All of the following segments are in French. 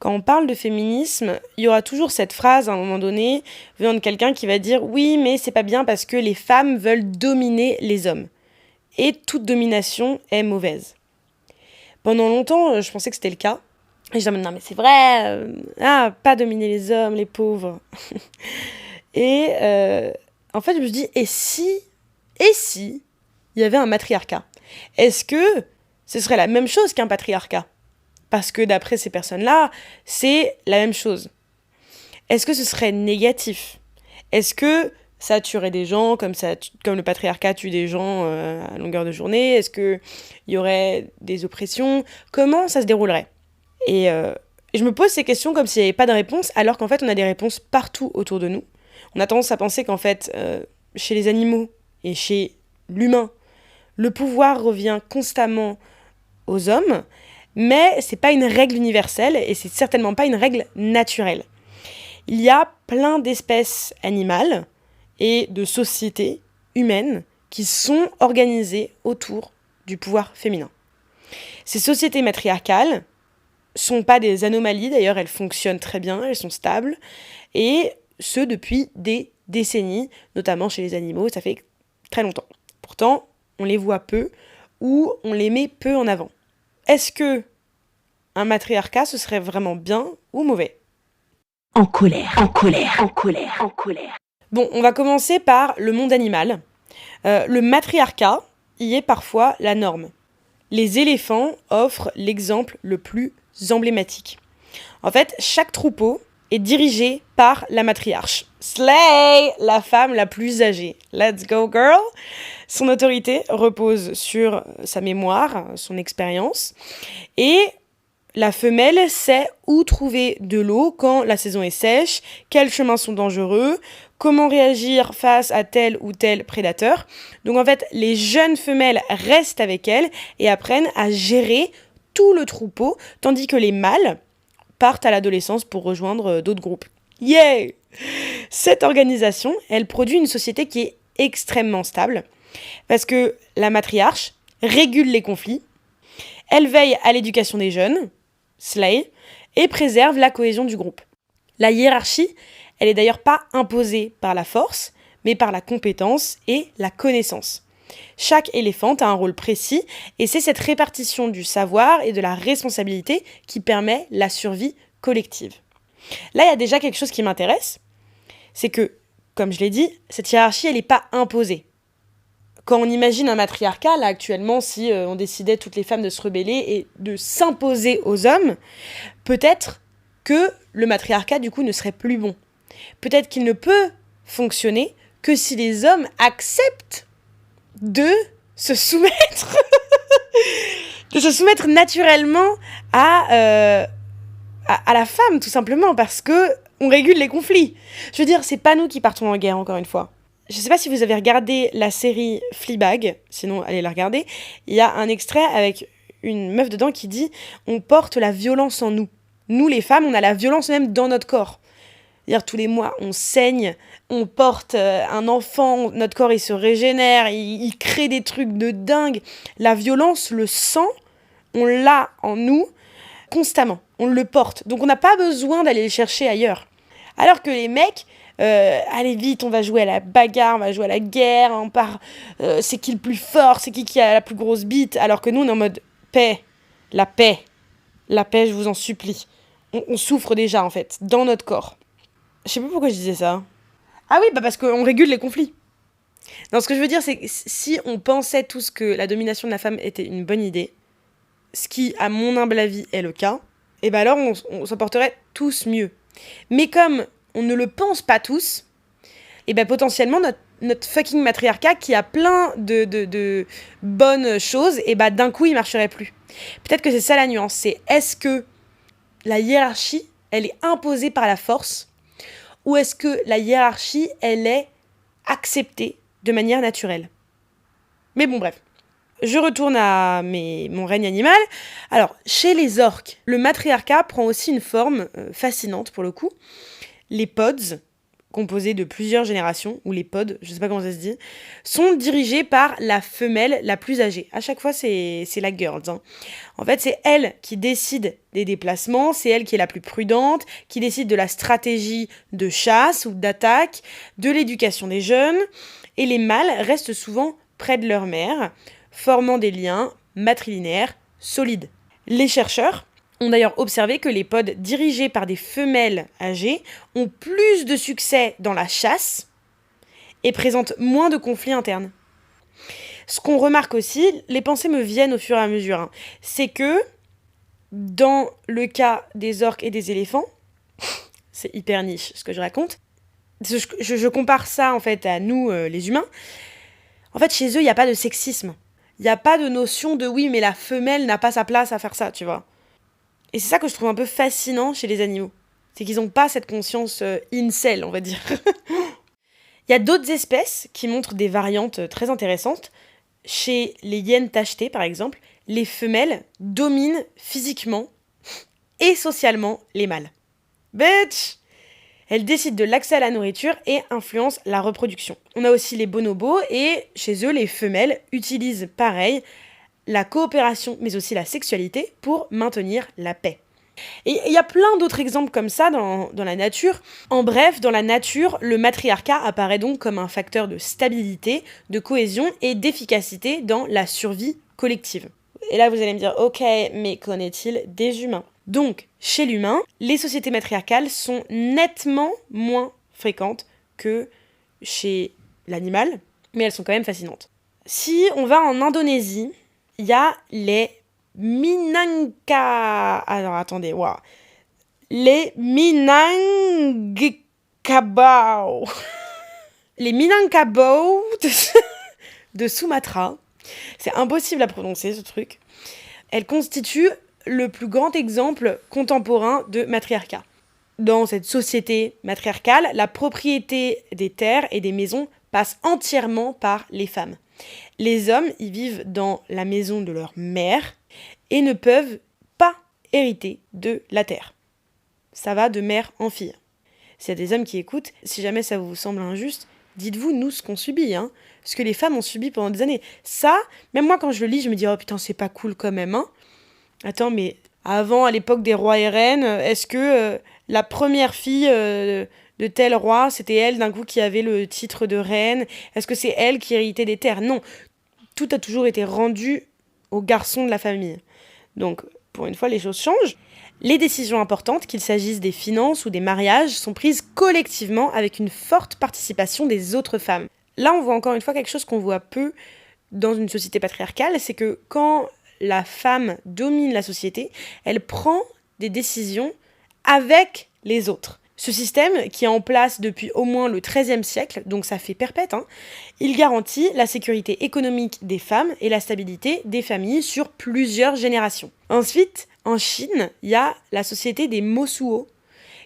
Quand on parle de féminisme, il y aura toujours cette phrase à un moment donné venant de quelqu'un qui va dire oui, mais c'est pas bien parce que les femmes veulent dominer les hommes. Et toute domination est mauvaise. Pendant longtemps, je pensais que c'était le cas. Et je disais non mais c'est vrai, pas dominer les hommes, les pauvres. Et en fait, je me suis dit et si il y avait un matriarcat? Est-ce que ce serait la même chose qu'un patriarcat? Parce que d'après ces personnes-là, c'est la même chose. Est-ce que ce serait négatif? Est-ce que ça tuerait des gens comme le patriarcat tue des gens à longueur de journée? Est-ce qu'il y aurait des oppressions? Comment ça se déroulerait? Et je me pose ces questions comme s'il n'y avait pas de réponse, alors qu'en fait, on a des réponses partout autour de nous. On a tendance à penser qu'en fait, chez les animaux et chez l'humain, le pouvoir revient constamment aux hommes, mais c'est pas une règle universelle et c'est certainement pas une règle naturelle. Il y a plein d'espèces animales et de sociétés humaines qui sont organisées autour du pouvoir féminin. Ces sociétés matriarcales sont pas des anomalies, d'ailleurs elles fonctionnent très bien, elles sont stables, et ce depuis des décennies, notamment chez les animaux, ça fait très longtemps. Pourtant, on les voit peu ou on les met peu en avant. Est-ce que un matriarcat, ce serait vraiment bien ou mauvais? En colère. Bon, on va commencer par le monde animal. Le matriarcat y est parfois la norme. Les éléphants offrent l'exemple le plus emblématique. En fait, chaque troupeau est dirigé par la matriarche. Slay, la femme la plus âgée. Let's go girl. Son autorité repose sur sa mémoire, son expérience, et la femelle sait où trouver de l'eau quand la saison est sèche, quels chemins sont dangereux, comment réagir face à tel ou tel prédateur. Donc en fait, les jeunes femelles restent avec elle et apprennent à gérer tout le troupeau, tandis que les mâles partent à l'adolescence pour rejoindre d'autres groupes. Yeah! Cette organisation, elle produit une société qui est extrêmement stable, parce que la matriarche régule les conflits, elle veille à l'éducation des jeunes, slay, et préserve la cohésion du groupe. La hiérarchie, elle est d'ailleurs pas imposée par la force, mais par la compétence et la connaissance. Chaque éléphante a un rôle précis, et c'est cette répartition du savoir et de la responsabilité qui permet la survie collective. Là, il y a déjà quelque chose qui m'intéresse, c'est que, comme je l'ai dit, cette hiérarchie, elle n'est pas imposée. Quand on imagine un matriarcat, là, actuellement, si on décidait toutes les femmes de se rebeller et de s'imposer aux hommes, peut-être que le matriarcat, du coup, ne serait plus bon. Peut-être qu'il ne peut fonctionner que si les hommes acceptent de se soumettre, de se soumettre naturellement à la femme, tout simplement, parce que on régule les conflits. Je veux dire, c'est pas nous qui partons en guerre, encore une fois. Je sais pas si vous avez regardé la série Fleabag, sinon allez la regarder. Il y a un extrait avec une meuf dedans qui dit « On porte la violence en nous. Nous, les femmes, on a la violence même dans notre corps. » C'est-à-dire, tous les mois, on saigne, on porte un enfant, notre corps, il se régénère, il crée des trucs de dingue. La violence, le sang, on l'a en nous constamment. On le porte. Donc, on n'a pas besoin d'aller le chercher ailleurs. Alors que les mecs... allez vite, on va jouer à la bagarre, on va jouer à la guerre, on part, c'est qui le plus fort, c'est qui a la plus grosse bite, alors que nous on est en mode paix, la paix, je vous en supplie. On souffre déjà en fait, dans notre corps. Je sais pas pourquoi je disais ça. Ah oui, parce qu'on régule les conflits. Non, ce que je veux dire c'est que si on pensait tous que la domination de la femme était une bonne idée, ce qui à mon humble avis est le cas, et ben alors on s'en porterait tous mieux. Mais comme on ne le pense pas tous, et ben potentiellement notre fucking matriarcat qui a plein de bonnes choses, et ben d'un coup il marcherait plus. Peut-être que c'est ça la nuance, c'est est-ce que la hiérarchie, elle est imposée par la force, ou est-ce que la hiérarchie, elle est acceptée de manière naturelle? Mais bon, bref. Je retourne à mon règne animal. Alors, chez les orques, le matriarcat prend aussi une forme fascinante pour le coup. Les pods, composés de plusieurs générations, ou les pods, je sais pas comment ça se dit, sont dirigés par la femelle la plus âgée. À chaque fois, c'est la girls. Hein. En fait, c'est elle qui décide des déplacements, c'est elle qui est la plus prudente, qui décide de la stratégie de chasse ou d'attaque, de l'éducation des jeunes, et les mâles restent souvent près de leur mère, formant des liens matrilinéaires solides. Les chercheurs ont d'ailleurs observé que les pods dirigés par des femelles âgées ont plus de succès dans la chasse et présentent moins de conflits internes. Ce qu'on remarque aussi, les pensées me viennent au fur et à mesure, hein, c'est que dans le cas des orques et des éléphants, c'est hyper niche ce que je raconte, je compare ça en fait à nous les humains, en fait chez eux il n'y a pas de sexisme, il n'y a pas de notion de oui mais la femelle n'a pas sa place à faire ça, tu vois. Et c'est ça que je trouve un peu fascinant chez les animaux. C'est qu'ils n'ont pas cette conscience incel, on va dire. Il y a d'autres espèces qui montrent des variantes très intéressantes. Chez les hyènes tachetées, par exemple, les femelles dominent physiquement et socialement les mâles. Bitch! Elles décident de l'accès à la nourriture et influencent la reproduction. On a aussi les bonobos et chez eux, les femelles utilisent pareil la coopération, mais aussi la sexualité, pour maintenir la paix. Et il y a plein d'autres exemples comme ça dans la nature. En bref, dans la nature, le matriarcat apparaît donc comme un facteur de stabilité, de cohésion et d'efficacité dans la survie collective. Et là, vous allez me dire, ok, mais qu'en est-il des humains ? Donc, chez l'humain, les sociétés matriarcales sont nettement moins fréquentes que chez l'animal, mais elles sont quand même fascinantes. Si on va en Indonésie, il y a les Minangkabau. Alors attendez, waouh. Les Minangkabau. Les Minangkabau de Sumatra. C'est impossible à prononcer ce truc. Elles constituent le plus grand exemple contemporain de matriarcat. Dans cette société matriarcale, la propriété des terres et des maisons passe entièrement par les femmes. Les hommes y vivent dans la maison de leur mère et ne peuvent pas hériter de la terre. Ça va de mère en fille. S'il y a des hommes qui écoutent, si jamais ça vous semble injuste, dites-vous nous ce qu'on subit, hein. Ce que les femmes ont subi pendant des années. Ça, même moi quand je le lis, je me dis oh putain c'est pas cool quand même, hein. Attends, mais avant, à l'époque des rois et reines, est-ce que la première fille de tel roi, c'était elle d'un coup qui avait le titre de reine ? Est-ce que c'est elle qui héritait des terres ? Non, tout a toujours été rendu aux garçons de la famille. Donc, pour une fois, les choses changent. Les décisions importantes, qu'il s'agisse des finances ou des mariages, sont prises collectivement avec une forte participation des autres femmes. Là, on voit encore une fois quelque chose qu'on voit peu dans une société patriarcale, c'est que quand la femme domine la société, elle prend des décisions avec les autres. Ce système, qui est en place depuis au moins le XIIIe siècle, donc ça fait perpète, hein, il garantit la sécurité économique des femmes et la stabilité des familles sur plusieurs générations. Ensuite, en Chine, il y a la société des Mosuo,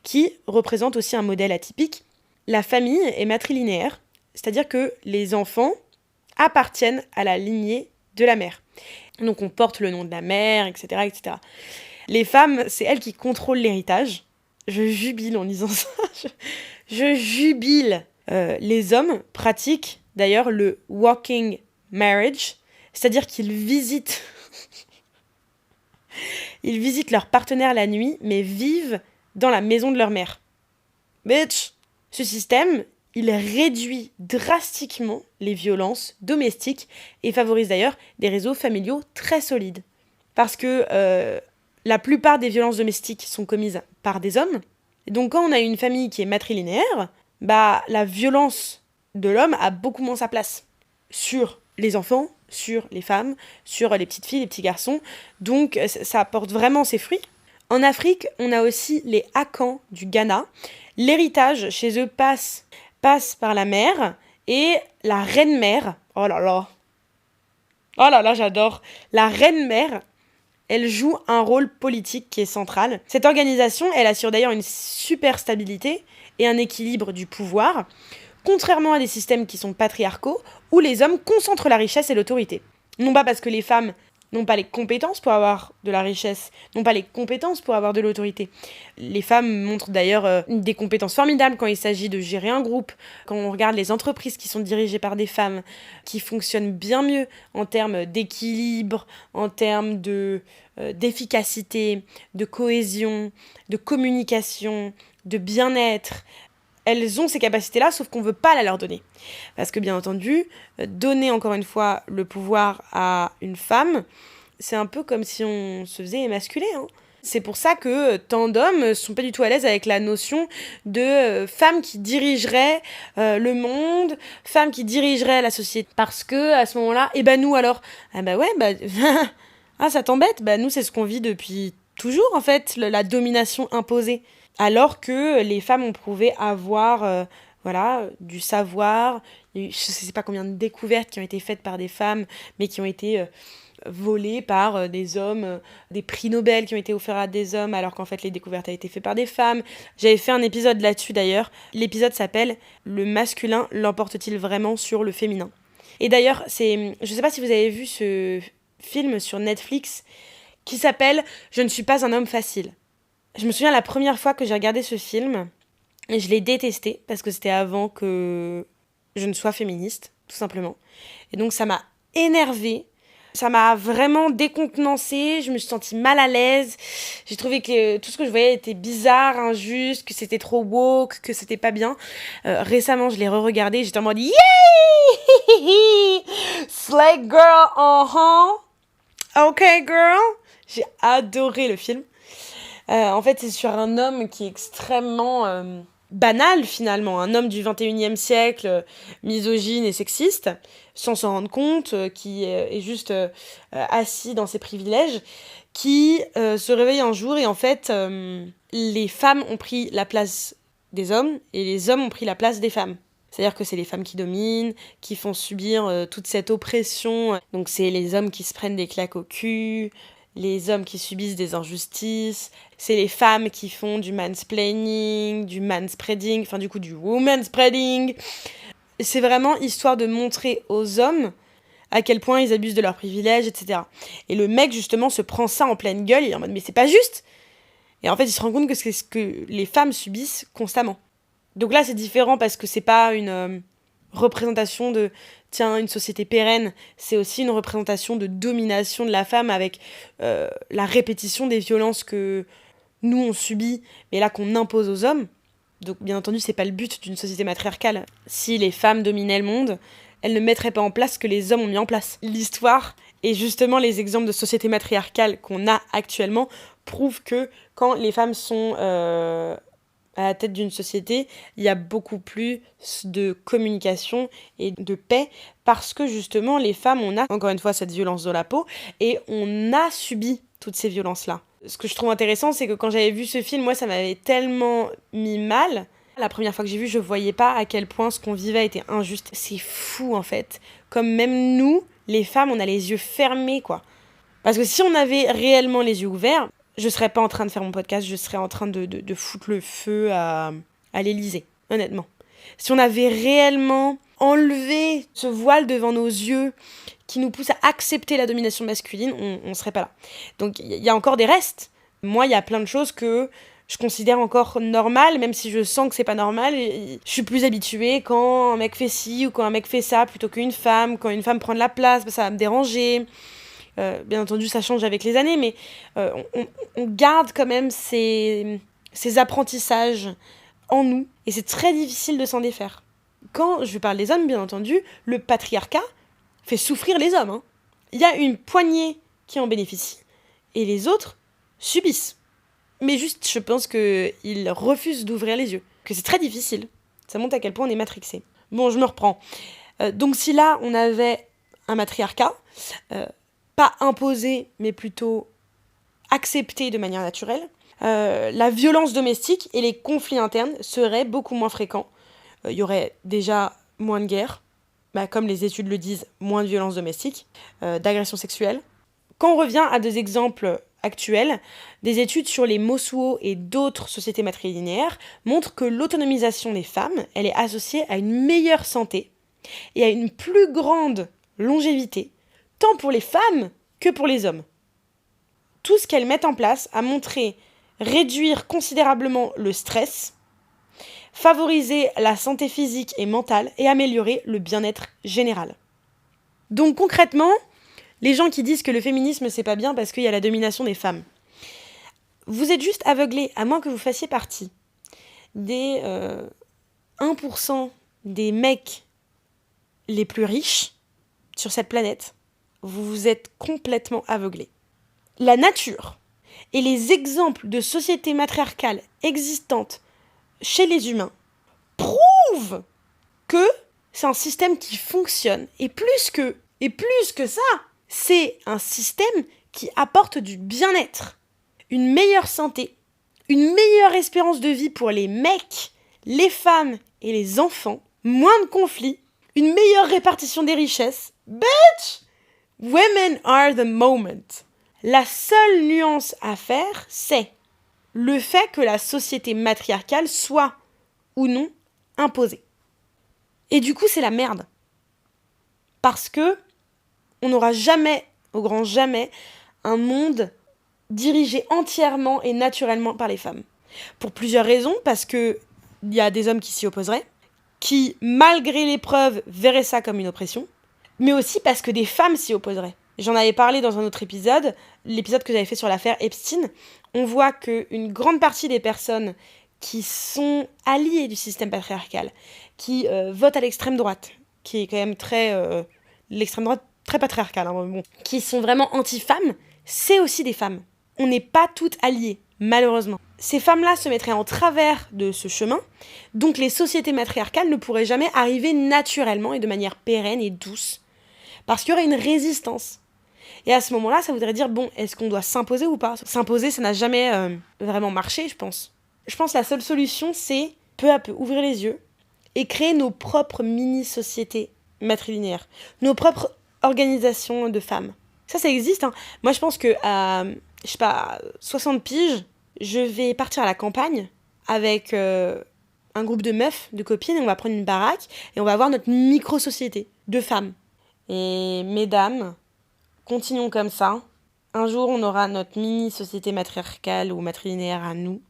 qui représente aussi un modèle atypique. La famille est matrilinéaire, c'est-à-dire que les enfants appartiennent à la lignée de la mère. Donc on porte le nom de la mère, etc., etc. Les femmes, c'est elles qui contrôlent l'héritage. Je jubile en lisant ça. Je jubile. Les hommes pratiquent d'ailleurs le walking marriage, c'est-à-dire qu'ils visitent leur partenaire la nuit, mais vivent dans la maison de leur mère. Bitch! Ce système, il réduit drastiquement les violences domestiques et favorise d'ailleurs des réseaux familiaux très solides. Parce que la plupart des violences domestiques sont commises par des hommes. Et donc quand on a une famille qui est matrilinéaire, bah la violence de l'homme a beaucoup moins sa place sur les enfants, sur les femmes, sur les petites filles, les petits garçons. Donc ça apporte vraiment ses fruits. En Afrique, on a aussi les Akans du Ghana. L'héritage chez eux passe par la mère et la reine-mère. Oh là là, j'adore. La reine-mère, elle joue un rôle politique qui est central. Cette organisation, elle assure d'ailleurs une super stabilité et un équilibre du pouvoir, contrairement à des systèmes qui sont patriarcaux, où les hommes concentrent la richesse et l'autorité. Non pas parce que les femmes n'ont pas les compétences pour avoir de la richesse, n'ont pas les compétences pour avoir de l'autorité. Les femmes montrent d'ailleurs des compétences formidables quand il s'agit de gérer un groupe, quand on regarde les entreprises qui sont dirigées par des femmes, qui fonctionnent bien mieux en termes d'équilibre, en termes d'efficacité, de cohésion, de communication, de bien-être. Elles ont ces capacités-là, sauf qu'on ne veut pas la leur donner. Parce que bien entendu, donner encore une fois le pouvoir à une femme, c'est un peu comme si on se faisait émasculer. C'est pour ça que tant d'hommes ne sont pas du tout à l'aise avec la notion de femme qui dirigerait le monde, femme qui dirigerait la société. Parce que à ce moment-là, nous alors, ah ça t'embête, nous c'est ce qu'on vit depuis toujours en fait, la domination imposée. Alors que les femmes ont prouvé avoir du savoir. Je ne sais pas combien de découvertes qui ont été faites par des femmes, mais qui ont été volées par des hommes, des prix Nobel qui ont été offerts à des hommes, alors qu'en fait les découvertes ont été faites par des femmes. J'avais fait un épisode là-dessus d'ailleurs. L'épisode s'appelle « Le masculin l'emporte-t-il vraiment sur le féminin ?» Et d'ailleurs, je ne sais pas si vous avez vu ce film sur Netflix qui s'appelle « Je ne suis pas un homme facile ». Je me souviens la première fois que j'ai regardé ce film, et je l'ai détesté, parce que c'était avant que je ne sois féministe, tout simplement. Et donc ça m'a énervée, ça m'a vraiment décontenancée, je me suis sentie mal à l'aise, j'ai trouvé que tout ce que je voyais était bizarre, injuste, que c'était trop woke, que c'était pas bien. Récemment, je l'ai re-regardé, j'étais en mode « Yay! Slay girl, Ok girl !» J'ai adoré le film. En fait, c'est sur un homme qui est extrêmement banal, finalement. Un homme du 21e siècle, misogyne et sexiste, sans s'en rendre compte, qui est juste assis dans ses privilèges, qui se réveille un jour et en fait, les femmes ont pris la place des hommes et les hommes ont pris la place des femmes. C'est-à-dire que c'est les femmes qui dominent, qui font subir toute cette oppression. Donc c'est les hommes qui se prennent des claques au cul, les hommes qui subissent des injustices, c'est les femmes qui font du mansplaining, du manspreading, enfin du coup du womanspreading. C'est vraiment histoire de montrer aux hommes à quel point ils abusent de leurs privilèges, etc. Et le mec justement se prend ça en pleine gueule, il est en mode mais c'est pas juste. Et en fait il se rend compte que c'est ce que les femmes subissent constamment. Donc là c'est différent parce que c'est pas une représentation de une société pérenne, c'est aussi une représentation de domination de la femme avec la répétition des violences que nous on subit, mais là qu'on impose aux hommes. Donc bien entendu c'est pas le but d'une société matriarcale. Si les femmes dominaient le monde, elles ne mettraient pas en place ce que les hommes ont mis en place. L'histoire et justement les exemples de sociétés matriarcales qu'on a actuellement prouvent que quand les femmes sont à la tête d'une société, il y a beaucoup plus de communication et de paix parce que justement les femmes, on a encore une fois cette violence dans la peau et on a subi toutes ces violences-là. Ce que je trouve intéressant, c'est que quand j'avais vu ce film, moi ça m'avait tellement mis mal. La première fois que j'ai vu, je voyais pas à quel point ce qu'on vivait était injuste. C'est fou en fait. Comme même nous, les femmes, on a les yeux fermés quoi. Parce que si on avait réellement les yeux ouverts, je serais pas en train de faire mon podcast, je serais en train de foutre le feu à l'Élysée, honnêtement. Si on avait réellement enlevé ce voile devant nos yeux qui nous pousse à accepter la domination masculine, on serait pas là. Donc il y a encore des restes. Moi, il y a plein de choses que je considère encore normales, même si je sens que c'est pas normal. Je suis plus habituée quand un mec fait ci ou quand un mec fait ça plutôt qu'une femme. Quand une femme prend de la place, ça va me déranger. Bien entendu, ça change avec les années, mais on garde quand même ces apprentissages en nous, et c'est très difficile de s'en défaire. Quand je parle des hommes, bien entendu, le patriarcat fait souffrir les hommes. Il y a une poignée qui en bénéficie, et les autres subissent. Mais juste, je pense qu'ils refusent d'ouvrir les yeux, que c'est très difficile. Ça montre à quel point on est matrixé. Bon, je me reprends. Donc si là, on avait un matriarcat, pas imposé, mais plutôt accepté de manière naturelle, la violence domestique et les conflits internes seraient beaucoup moins fréquents. Il y aurait déjà moins de guerres, comme les études le disent, moins de violences domestiques, d'agressions sexuelles. Quand on revient à des exemples actuels, des études sur les Mosuo et d'autres sociétés matrilinéaires montrent que l'autonomisation des femmes, elle est associée à une meilleure santé et à une plus grande longévité, tant pour les femmes que pour les hommes. Tout ce qu'elles mettent en place a montré réduire considérablement le stress, favoriser la santé physique et mentale et améliorer le bien-être général. Donc concrètement, les gens qui disent que le féminisme c'est pas bien parce qu'il y a la domination des femmes, vous êtes juste aveuglés, à moins que vous fassiez partie des 1% des mecs les plus riches sur cette planète. Vous vous êtes complètement aveuglés. La nature et les exemples de sociétés matriarcales existantes chez les humains prouvent que c'est un système qui fonctionne. Et plus que ça, c'est un système qui apporte du bien-être, une meilleure santé, une meilleure espérance de vie pour les mecs, les femmes et les enfants, moins de conflits, une meilleure répartition des richesses. Bitch! Women are the moment. La seule nuance à faire, c'est le fait que la société matriarcale soit ou non imposée. Et du coup, c'est la merde. Parce que on n'aura jamais, au grand jamais, un monde dirigé entièrement et naturellement par les femmes. Pour plusieurs raisons, parce que il y a des hommes qui s'y opposeraient, qui, malgré l'épreuve, verraient ça comme une oppression, mais aussi parce que des femmes s'y opposeraient. J'en avais parlé dans un autre épisode, l'épisode que j'avais fait sur l'affaire Epstein. On voit qu'une grande partie des personnes qui sont alliées du système patriarcal, qui votent à l'extrême droite, qui est quand même l'extrême droite très patriarcale, qui sont vraiment anti-femmes, c'est aussi des femmes. On n'est pas toutes alliées, malheureusement. Ces femmes-là se mettraient en travers de ce chemin, donc les sociétés matriarcales ne pourraient jamais arriver naturellement et de manière pérenne et douce, parce qu'il y aurait une résistance. Et à ce moment-là, ça voudrait dire, bon, est-ce qu'on doit s'imposer ou pas ? S'imposer, ça n'a jamais vraiment marché, je pense. Je pense que la seule solution, c'est peu à peu ouvrir les yeux et créer nos propres mini-sociétés matrilinéaires, nos propres organisations de femmes. Ça existe, hein. Moi, je pense que à 60 piges, je vais partir à la campagne avec un groupe de meufs, de copines, et on va prendre une baraque et on va avoir notre micro-société de femmes. Et mesdames, continuons comme ça. Un jour, on aura notre mini-société matriarcale ou matrilinéaire à nous,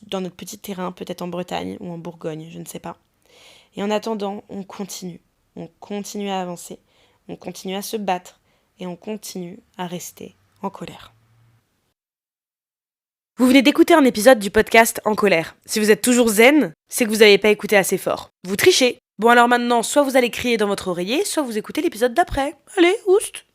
dans notre petit terrain, peut-être en Bretagne ou en Bourgogne, je ne sais pas. Et en attendant, on continue à avancer, on continue à se battre et on continue à rester en colère. Vous venez d'écouter un épisode du podcast En colère. Si vous êtes toujours zen, c'est que vous n'avez pas écouté assez fort. Vous trichez. Bon alors maintenant, soit vous allez crier dans votre oreiller, soit vous écoutez l'épisode d'après. Allez, oust!